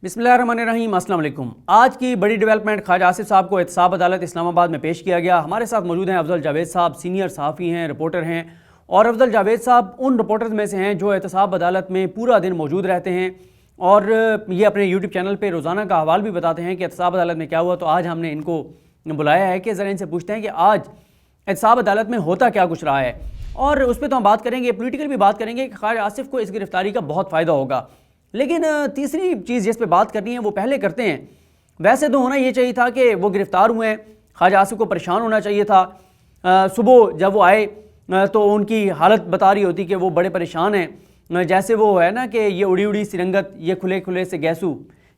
बिस्मिल्लाहिर्रहमानिर्रहीम, अस्सलाम वालेकुम। आज की बड़ी डेवलपमेंट ख्वाजा आसिफ साहब को एहतसाब अदालत इस्लामाबाद में पेश किया गया। हमारे साथ मौजूद हैं अफजल जावेद साहब, सीनियर सहाफ़ी हैं, रिपोर्टर हैं। और अफजल जावेद साहब उन रिपोर्टर्स में से हैं जो एहतसाब अदालत में पूरा दिन मौजूद रहते हैं और ये अपने यूट्यूब चैनल पर रोज़ाना का अहवाल भी बताते हैं कि एहतसाब अदालत में क्या हुआ। तो आज हमने इनको बुलाया है कि ज़रा इनसे पूछते हैं कि आज एहतसाब अदालत में होता क्या कुछ रहा है, और उस पर तो हम बात करेंगे, पोलिटिकल भी बात करेंगे कि ख्वाजा आसिफ को इस गिरफ्तारी का बहुत फ़ायदा होगा। लेकिन तीसरी चीज़ जिस पे बात करनी है वो पहले करते हैं। वैसे तो होना ये चाहिए था कि वो गिरफ़्तार हुए हैं, ख्वाजा आसिफ को परेशान होना चाहिए था। सुबह जब वो आए तो उनकी हालत बता रही होती कि वो बड़े परेशान हैं। जैसे वो है ना कि ये उड़ी उड़ी सिरंगत ये खुले खुले से गैसू,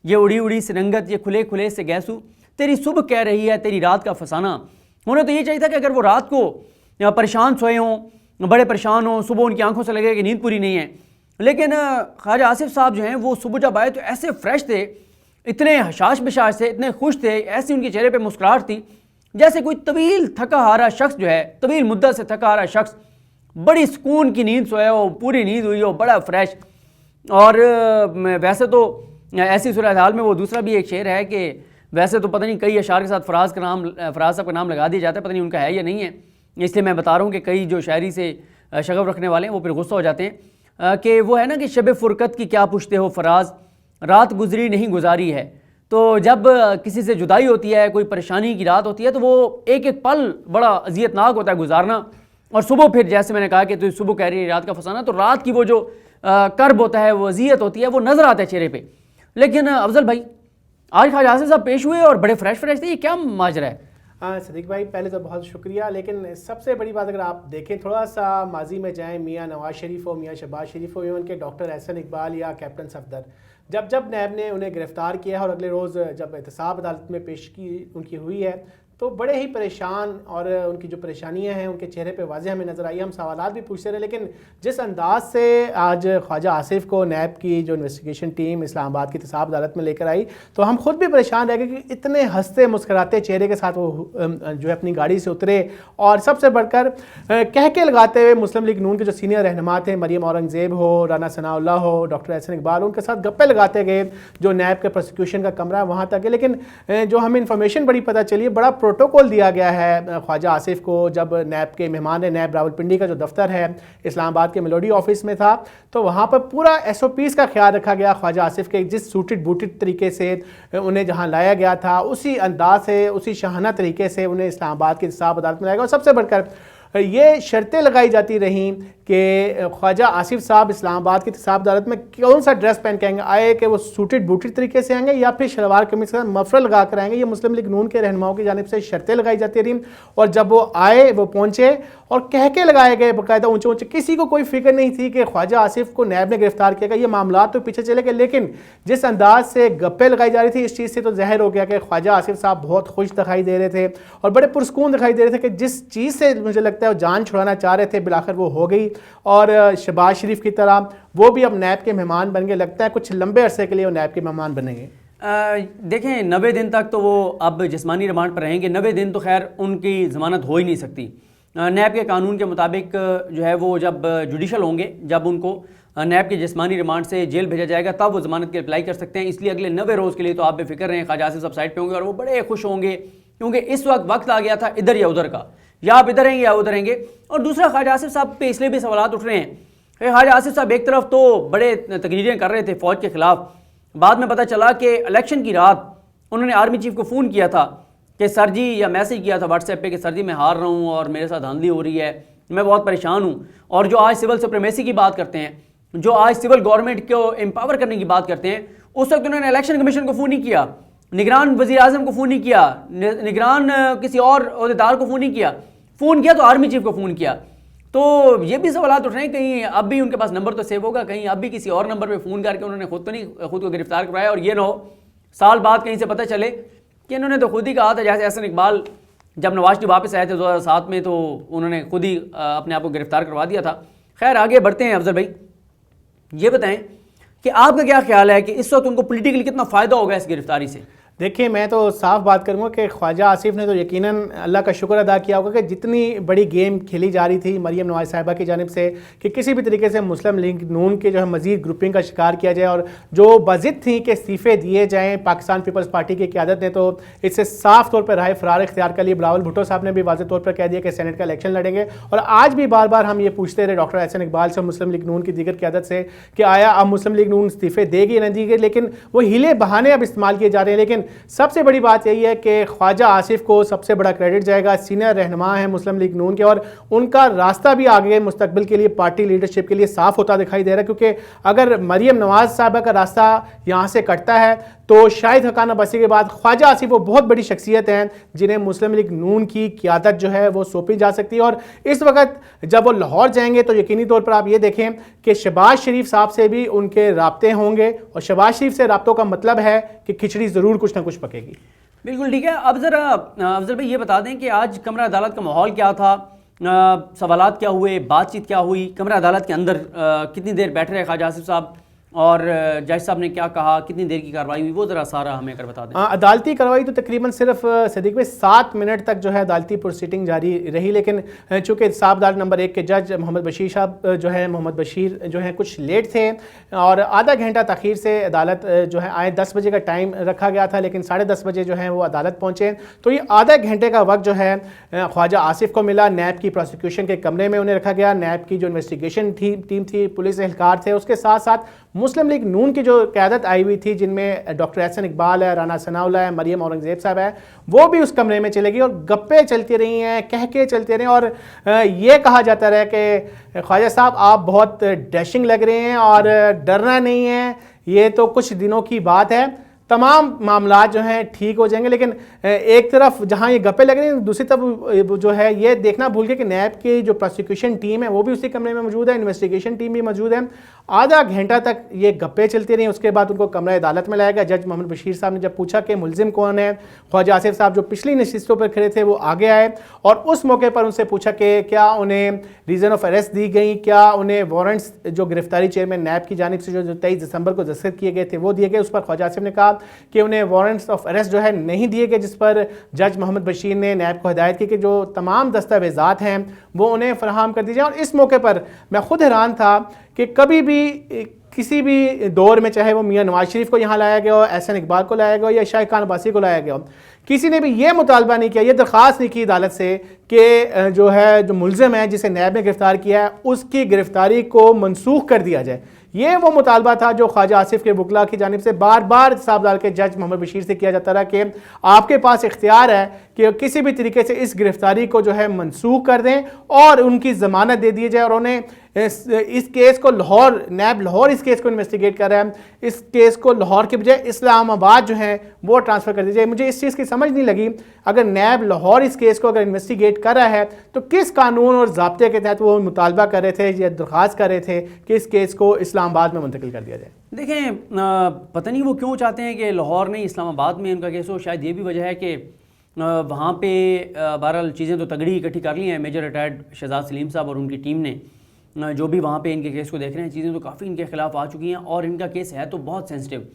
ये उड़ी उड़ी सिरंगत ये खुले खुले से गैसू, तेरी सुबह कह रही है तेरी रात का फसाना। उन्हें तो ये चाहिए था कि अगर वो रात को परेशान सोए हों, बड़े परेशान हों, सुबह उनकी आंखों से लगे कि नींद पूरी नहीं है। लेकिन ख्वाजा आसिफ साहब जो हैं वो सुबह जब आए तो ऐसे फ्रेश थे, इतने हशाश बशाश थे, इतने खुश थे, ऐसी उनके चेहरे पे मुस्कुराहट थी जैसे कोई तवील थका हारा शख्स जो है, तवील मुद्दत से थका हारा शख्स बड़ी सुकून की नींद सोया हो, पूरी नींद हुई हो, बड़ा फ्रेश। और वैसे तो ऐसी सूरत हाल में वो दूसरा भी एक शेर है कि वैसे तो पता नहीं कई अशार के साथ फराज साहब का नाम लगा दिया जाता है, पता नहीं उनका है या नहीं है, इसलिए मैं बता रहा हूँ कि कई जो शायरी से शगफ रखने वाले हैं वो फिर गुस्सा हो जाते हैं कि वो है ना कि शब फुरकत की क्या पूछते हो फराज, रात गुजरी नहीं गुजारी है। तो जब किसी से जुदाई होती है, कोई परेशानी की रात होती है, तो वो एक एक पल बड़ा अजियतनाक होता है गुजारना। और सुबह फिर जैसे मैंने कहा कि तो सुबह कह रही है रात का फसाना, तो रात की वो जो कर्ब होता है, वो अजियत होती है, वो नज़र आता है चेहरे पर। लेकिन अफजल भाई आज ख्वाजा आसिफ साहब पेश हुए और बड़े फ्रेश फ्रेश थे, ये क्या माजरा है? हाँ सदीक भाई, पहले तो बहुत शुक्रिया। लेकिन सबसे बड़ी बात अगर आप देखें, थोड़ा सा माजी में जाएं, मियाँ नवाज शरीफ हो, मियाँ शहबाज शरीफ हो, इवन के डॉक्टर एहसन इकबाल या कैप्टन सफदर, जब नैब ने उन्हें गिरफ़्तार किया है और अगले रोज़ जब एहतसाब अदालत में पेश की उनकी हुई है, तो बड़े ही परेशान और उनकी जो परेशानियां हैं उनके चेहरे पे वाज़ेह हमें नज़र आई। हम सवालात भी पूछते रहे, लेकिन जिस अंदाज से आज ख्वाजा आसिफ को नैब की जो इन्वेस्टिगेशन टीम इस्लामाबाद की एहतसाब अदालत में लेकर आई, तो हम खुद भी परेशान रह गए कि इतने हंसते मुस्कराते चेहरे के साथ वो जो है अपनी गाड़ी से उतरे। और सबसे बढ़कर कहके लगाते हुए मुस्लिम लीग नून के जो सीनियर रहनुमा थे, मरियम औरंगज़ेब हो, राना सनाउल्लाह हो, डॉक्टर एहसन इकबाल, उनके साथ गप्पे लगाते गए जो नैब के प्रोसिक्यूशन का कमरा है वहाँ तक। लेकिन जो हमें इन्फॉर्मेशन बड़ी पता चली, बड़ा प्रोटोकॉल दिया गया है ख्वाजा आसिफ को। जब नैब के मेहमान ने, नैब रावलपिंडी का जो दफ्तर है इस्लामाबाद के मेलोडी ऑफिस में था, तो वहाँ पर पूरा SOPs का ख्याल रखा गया। ख्वाजा आसिफ के जिस सूटेड बूटेड तरीके से उन्हें जहाँ लाया गया था, उसी अंदाज से, उसी शाहाना तरीके से उन्हें इस्लामाबाद की एहतसाब अदालत में लाया गया। और सबसे बढ़कर ये शर्तें लगाई जाती रहीं कि ख्वाजा आसिफ साहब इस्लामाबाद की एहतसाब अदालत में कौन सा ड्रेस पहन के आएंगे, आए कि वो सूटेड बूटेड तरीके से आएंगे या फिर शलवार कमीज के साथ मफरल लगा कर आएंगे। ये मुस्लिम लीग नून के रहनुमाओं की जानिब से शर्तें लगाई जाती रहीं। और जब वो आए, वो पहुँचे और कह के लगाए गए बाकायदा ऊँचे ऊँचे, किसी को कोई फिक्र नहीं थी कि ख्वाजा आसिफ को नैब ने गिरफ्तार किया। ये मामला तो पीछे चले गए, लेकिन जिस अंदाज से गप्पे लगाई जा रही थी, इस चीज़ से तो ज़ाहिर हो गया कि ख्वाजा आसिफ साहब बहुत खुश दिखाई दे रहे थे और बड़े पुरस्कून दिखाई दे रहे थे कि जिस चीज़ से मुझे लगता है वो जान छुड़ाना चाह रहे थे, बिलाखिर वो हो गई। और शहबाज शरीफ की तरह वो भी अब नैब के मेहमान बन गए। लगता है कुछ लंबे अरसे के लिए वो नैब के मेहमान बनेंगे। देखें 90 दिन तक तो वो अब जिस्मानी रिमांड पर रहेंगे। 90 दिन तो खैर उनकी ज़मानत हो ही नहीं सकती। नैब के कानून के मुताबिक जो है वो जब जुडिशल होंगे, जब उनको नैब के जिस्मानी रिमांड से जेल भेजा जाएगा, तब वो ज़मानत की अप्लाई कर सकते हैं। इसलिए अगले 90 रोज़ के लिए तो आप बेफिक्र रहें, ख्वाजा आसिफ सब साइड पे होंगे और वो बड़े खुश होंगे, क्योंकि इस वक्त आ गया था इधर या उधर का, या आप इधर रहेंगे या उधर रहेंगे। और दूसरा, ख्वाजा आसिफ साहब पे इसलिए भी सवाल उठ रहे हैं कि ख्वाजा आसिफ साहब एक तरफ तो बड़े तकरीरें कर रहे थे फ़ौज के ख़िलाफ़, बाद में पता चला कि इलेक्शन की रात उन्होंने आर्मी चीफ को फ़ोन किया था कि सर जी, या मैसेज किया था व्हाट्सएप पे कि सर जी मैं हार रहा हूँ और मेरे साथ धांधली हो रही है, मैं बहुत परेशान हूँ। और जो आज सिविल सुप्रीमेसी की बात करते हैं, जो आज सिविल गवर्नमेंट को एम्पावर करने की बात करते हैं, उस वक्त उन्होंने इलेक्शन कमीशन को फ़ोन नहीं किया, निगरान वज़ीर आज़म को फ़ोन नहीं किया, निगरान किसी और अहदेदार को फ़ोन नहीं किया, फ़ोन किया तो आर्मी चीफ को फ़ोन किया। तो ये भी सवाल उठ रहे हैं कहीं अब भी उनके पास नंबर तो सेव होगा, कहीं अब भी किसी और नंबर पे फ़ोन करके उन्होंने खुद को गिरफ्तार करवाया, और ये ना हो साल बाद कहीं से पता चले कि इन्होंने तो खुद ही कहा था। जैसे एहसन इकबाल जब नवाज शरीफ वापस आए थे 2007 में, तो उन्होंने खुद ही अपने आप को गिरफ्तार करवा दिया था। खैर आगे बढ़ते हैं। अफजल भाई ये बताएं कि आपका क्या ख्याल है कि इस वक्त उनको पॉलिटिकली कितना फ़ायदा होगा इस गिरफ्तारी से? देखिए, मैं तो साफ बात करूंगा कि ख्वाजा आसिफ ने तो यकीनन अल्लाह का शुक्र अदा किया होगा कि जितनी बड़ी गेम खेली जा रही थी मरियम नवाज साहिबा की जानिब से कि किसी भी तरीके से मुस्लिम लीग नून के जो है मजीद ग्रुपिंग का शिकार किया जाए और जो बजिद थी कि इस्तीफ़े दिए जाएँ पाकिस्तान पीपल्स पार्टी की क़यादत ने, तो इससे साफ तौर पर राय फरार इख्तियार कर ली। बिलावल भुट्टो साहब ने भी वाज़ेह तौर पर कह दिया कि सेनेट का इलेक्शन लड़ेंगे। और आज भी बार बार हम ये पूछते रहे डॉक्टर एहसन इकबाल से, मुस्लिम लीग नून की दीगर क़यादत से, कि आया अब मुस्लिम लीग नून इस्तीफ़े देगी या नहीं देगी, लेकिन वो हीले बहाने अब इस्तेमाल किए जा रहे हैं। लेकिन सबसे बड़ी बात यही है कि ख्वाजा आसिफ को सबसे बड़ा क्रेडिट जाएगा, सीनियर रहनुमा है मुस्लिम लीग नून के, और उनका रास्ता भी आगे मुस्तकबिल के लिए पार्टी लीडरशिप के लिए साफ होता दिखाई दे रहा है। क्योंकि अगर मरियम नवाज साहबा का रास्ता यहाँ से कटता है तो शाहिद हक़ान अब्बासी के बाद ख्वाजा आसिफ वो बहुत बड़ी शख्सियत हैं जिन्हें मुस्लिम लीग नून की क़यादत जो है वो सौंपी जा सकती है। और इस वक्त जब वो लाहौर जाएंगे तो यकीनी तौर पर आप ये देखें कि शहबाज शरीफ साहब से भी उनके राब्ते होंगे, और शहबाज शरीफ से राब्तों का मतलब है कि खिचड़ी ज़रूर कुछ ना कुछ पकेगी। बिल्कुल ठीक है। अब ज़रा अफजल भाई ये बता दें कि आज कमरा अदालत का माहौल क्या था, सवालात क्या हुए, बातचीत क्या हुई, कमरा अदालत के अंदर कितनी देर बैठे रहे ख्वाजा आसिफ साहब और जज साहब ने क्या कहा, कितनी देर की कार्रवाई हुई, वो ज़रा सारा हमें कर बता दें। अदालती कार्रवाई तो तकरीबन सिर्फ सदीक में 7 मिनट तक जो है अदालती प्रोसीडिंग जारी रही, लेकिन चूँकि साहब अदालत नंबर 1 के जज मोहम्मद बशीर साहब जो है मोहम्मद बशीर जो है कुछ लेट थे और आधा घंटा तखीर से अदालत जो है आए 10 बजे का टाइम रखा गया था, लेकिन 10:30 बजे जो है वो अदालत पहुँचे। तो ये आधा घंटे का वक्त जो है ख्वाजा आसिफ को मिला। नैब की प्रोसिक्यूशन के कमरे में उन्हें रखा गया। नैब की जो इन्वेस्टिगेशन टीम थी, पुलिस एहलकार थे, उसके साथ साथ मुस्लिम लीग नून की जो क़यादत आई हुई थी जिनमें डॉक्टर एहसन इकबाल है, राना सनाउल्लाह है, मरियम औरंगज़ेब साहब है, वो भी उस कमरे में चले गई और गप्पे चलती रही हैं, कह के चलते रहे। और ये कहा जाता रहा कि ख्वाजा साहब आप बहुत डैशिंग लग रहे हैं और डरना नहीं है, ये तो कुछ दिनों की बात है, तमाम मामला जो हैं ठीक हो जाएंगे। लेकिन एक तरफ जहां ये गप्पे लग रहे हैं, दूसरी तरफ जो है ये देखना भूल गए कि नैब की जो प्रोसिक्यूशन टीम है वो भी उसी कमरे में मौजूद है, इन्वेस्टिगेशन टीम भी मौजूद है। आधा घंटा तक ये गप्पे चलती रही। उसके बाद उनको कमरा अदालत में लाया गया। जज मोहम्मद बशीर साहब ने जब पूछा कि मुलजिम कौन है, ख्वाजा आसिफ साहब जो पिछली नशिस्तों पर खड़े थे वो आगे आए और उस मौके पर उनसे पूछा कि क्या उन्हें रीज़न ऑफ अरेस्ट दी गई, क्या उन्हें वारंट्स जो गिरफ्तारी चेयरमैन नैब की जानिब से जो 23 दिसंबर को दस्तखत किए गए थे वो दिए गए। उस पर ख्वाजा आसिफ ने कहा कि उन्हें वारंट्स ऑफ अरेस्ट जो है नहीं दिए गए, जिस पर जज मोहम्मद बशीर ने नैब को हिदायत की कि जो तमाम दस्तावेज़ात हैं वो उन्हें फराहम कर दी जाए। और इस मौके पर मैं खुद हैरान था कि कभी भी किसी भी दौर में, चाहे वो मियाँ नवाज शरीफ को यहाँ लाया गया हो, एहसन इकबाल को लाया गया हो या शाहिद खान अब्बासी को लाया गया हो, किसी ने भी ये मुतालबा नहीं किया, ये दरख्वास्त नहीं की अदालत से कि जो है जो मुलजिम है जिसे नैब ने गिरफ्तार किया है उसकी गिरफ्तारी को मनसूख कर दिया जाए। ये वो मुतालबा था जो ख्वाजा आसिफ के वकला की जानिब से बार बार साहब अदालत के जज मोहम्मद बशीर से किया जाता रहा कि आपके पास इख्तियार है कि किसी भी तरीके से इस गिरफ्तारी को जो है मनसूख कर दें और उनकी ज़मानत दे दी जाए। और उन्हें इस केस को लाहौर, नैब लाहौर इस केस को इन्वेस्टिगेट कर रहा है, इस केस को लाहौर के बजाय इस्लामाबाद जो है वो ट्रांसफ़र कर दी जाए। मुझे इस चीज़ की समझ नहीं लगी, अगर नैब लाहौर इस केस को अगर इन्वेस्टिगेट कर रहा है तो किस कानून और ज़ाब्ते के तहत वो मुतालबा कर रहे थे या दरख्वास्त कर रहे थे कि इस केस को इस्लामाबाद में मुंतकिल कर दिया जाए। देखें, पता नहीं वो क्यों चाहते हैं कि लाहौर नहीं इस्लामाबाद में उनका केस हो। शायद ये भी वजह है कि वहाँ पे बहरहाल चीज़ें तो तगड़ी इकट्ठी कर ली हैं मेजर रिटायर्ड शहजाद सलीम साहब और उनकी टीम ने, जो भी वहाँ पे इनके केस को देख रहे हैं, चीज़ें तो काफ़ी इनके खिलाफ आ चुकी हैं और इनका केस है तो बहुत सेंसिटिव।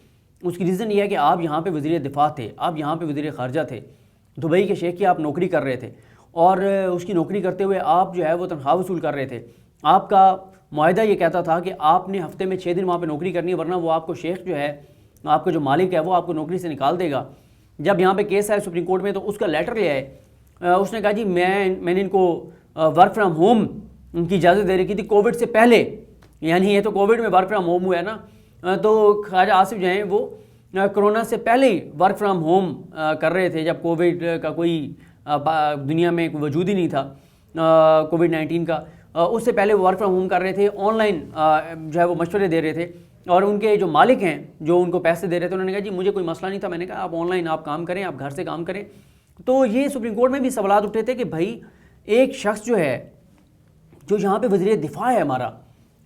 उसकी रीज़न ये है कि आप यहाँ पे वज़ीर दिफा थे, आप यहाँ पे वज़ीर ख़ारजा थे, दुबई के शेख की आप नौकरी कर रहे थे और उसकी नौकरी करते हुए आप जो है वो तनख्वाह वसूल कर रहे थे। आपका मुआहदा ये कहता था कि आपने हफ्ते में 6 दिन वहाँ पर नौकरी करनी है, वरना वो आपको शेख जो है, आपका जो मालिक है वो आपको नौकरी से निकाल देगा। जब यहाँ पे केस आया सुप्रीम कोर्ट में तो उसका लेटर ले आए, उसने कहा जी मैंने इनको वर्क फ्राम होम की इजाज़त दे रखी थी कोविड से पहले, यानी ये तो कोविड में वर्क फ्राम होम हुआ है ना, तो ख्वाजा आसिफ जो हैं वो कोरोना से पहले ही वर्क फ्राम होम कर रहे थे, जब कोविड का कोई दुनिया में वजूद ही नहीं था कोविड-19 का, उससे पहले वो वर्क फ्राम होम कर रहे थे, ऑनलाइन जो है वो मशवरे दे रहे थे। और उनके जो मालिक हैं जो उनको पैसे दे रहे थे उन्होंने कहा जी मुझे कोई मसला नहीं था, मैंने कहा आप ऑनलाइन आप काम करें, आप घर से काम करें। तो ये सुप्रीम कोर्ट में भी सवाल उठे थे कि भाई एक शख्स जो है जो यहाँ पे वज़ीर दिफा है हमारा,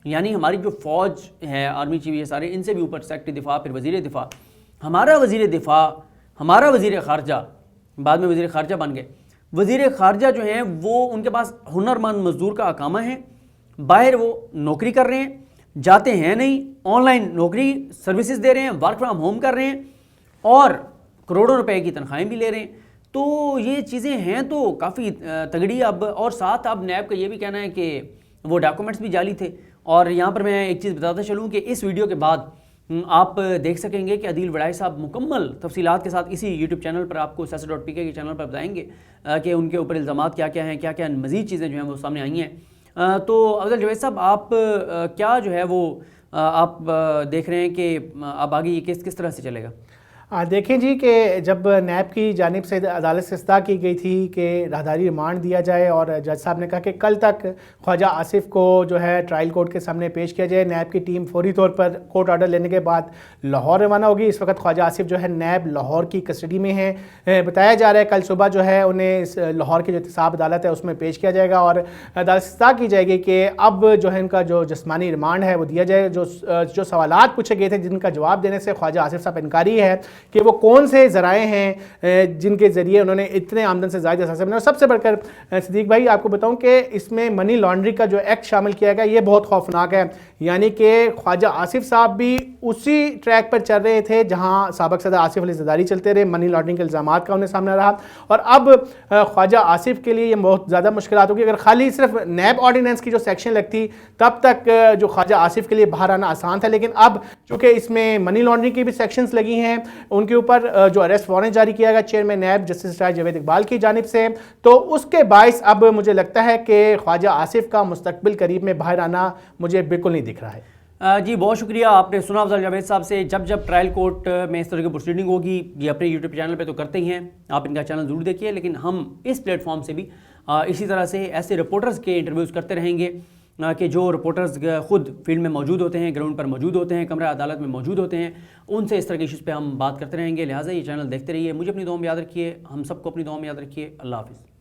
यानी हमारी जो फ़ौज है, आर्मी चीफ, ये सारे, इनसे भी ऊपर सेक्रेटरी दिफा, फिर वज़ीर दिफा, हमारा वज़ीर दिफा, हमारा वज़ीर ख़ारजा, बाद में वज़ीर ख़ारजा बन गए। वज़ीर ख़ारजा जो हैं वो उनके पास हुनरमंद मज़दूर का अकामा है, बाहर वो नौकरी कर रहे हैं, जाते हैं नहीं, ऑनलाइन नौकरी सर्विसेज दे रहे हैं, वर्क फ्राम होम कर रहे हैं और करोड़ों रुपए की तनख्वाहें भी ले रहे हैं। तो ये चीज़ें हैं तो काफ़ी तगड़ी। अब और साथ अब नैब का ये भी कहना है कि वो डॉक्यूमेंट्स भी जाली थे। और यहाँ पर मैं एक चीज़ बताता चलूँ कि इस वीडियो के बाद आप देख सकेंगे कि अदील वड़ाई साहब मुकम्मल तफसीलात के साथ इसी यूट्यूब चैनल पर आपको siyaset.pk के चैनल पर बताएंगे कि उनके ऊपर इल्ज़ामात क्या क्या हैं, क्या क्या मज़ीद चीज़ें जो हैं वो सामने आई हैं। तो अफजल जावेद साहब, आप क्या जो है वो आप देख रहे हैं कि अब आगे ये केस किस तरह से चलेगा? देखें जी कि जब नैब की जानिब से अदालत से इस्तः की गई थी कि राहदारी रिमांड दिया जाए और जज साहब ने कहा कि कल तक ख्वाजा आसिफ को जो है ट्रायल कोर्ट के सामने पेश किया जाए। नैब की टीम फौरी तौर पर कोर्ट ऑर्डर लेने के बाद लाहौर रवाना होगी। इस वक्त ख्वाजा आसिफ जो है नैब लाहौर की कस्टडी में है। बताया जा रहा है कल सुबह जो है उन्हें लाहौर की जो एहतसाब अदालत है उसमें पेश किया जाएगा और अदालत से इस्तः की जाएगी कि अब जो है इनका जो जिस्मानी रिमांड है वो दिया जाए। जो सवालात पूछे गए थे जिनका जवाब देने से ख्वाजा आसिफ साहब इनकारी है कि वो कौन से ज़राए हैं जिनके ज़रिए उन्होंने इतने आमदन से ज़ायद असासे बनाए। और सबसे बढ़कर सिद्दीक भाई आपको बताऊं कि इसमें मनी लॉन्ड्रिंग का जो एक्ट शामिल किया गया ये बहुत खौफनाक है। यानी कि ख्वाजा आसिफ साहब भी उसी ट्रैक पर चल रहे थे जहां साबिक सदर आसिफ अली ज़रदारी चलते रहे। मनी लॉन्ड्रिंग के इल्ज़ामात का उन्हें सामना रहा और अब ख्वाजा आसिफ के लिए ये बहुत ज़्यादा मुश्किलात होगी। अगर खाली सिर्फ नैब ऑर्डिनेंस की जो सेक्शन लगती तब तक जो ख्वाजा आसिफ के लिए बाहर आना आसान था, लेकिन अब चूँकि इसमें मनी लॉन्ड्रिंग की भी सेक्शंस लगी हैं, उनके ऊपर जो अरेस्ट वारंट जारी किया गया chairman NAB justice Javed Iqbal की जानिब से, तो उसके बायस अब मुझे लगता है कि ख्वाजा आसिफ का मुस्तकबिल करीब में बाहर आना मुझे बिल्कुल नहीं दिख रहा है। जी बहुत शुक्रिया। आपने सुना अफजल जावेद साहब से। जब ट्रायल कोर्ट में इस तरह की प्रोसीडिंग होगी, ये अपने यूट्यूब चैनल पे तो करते ही हैं, आप इनका चैनल ज़रूर देखिए, लेकिन हम इस प्लेटफॉर्म से भी इसी तरह से ऐसे रिपोर्टर्स के इंटरव्यूज़ करते रहेंगे कि जो रिपोर्टर्स खुद फील्ड में मौजूद होते हैं, ग्राउंड पर मौजूद होते हैं, कमरा अदालत में मौजूद होते हैं, उनसे इस तरह के इशूज़ पे हम बात करते रहेंगे। लिहाजा ये चैनल देखते रहिए। मुझे अपनी दुआ में याद रखिए, हम सबको अपनी दुआ में याद रखिए। अल्लाह हाफ़िज़।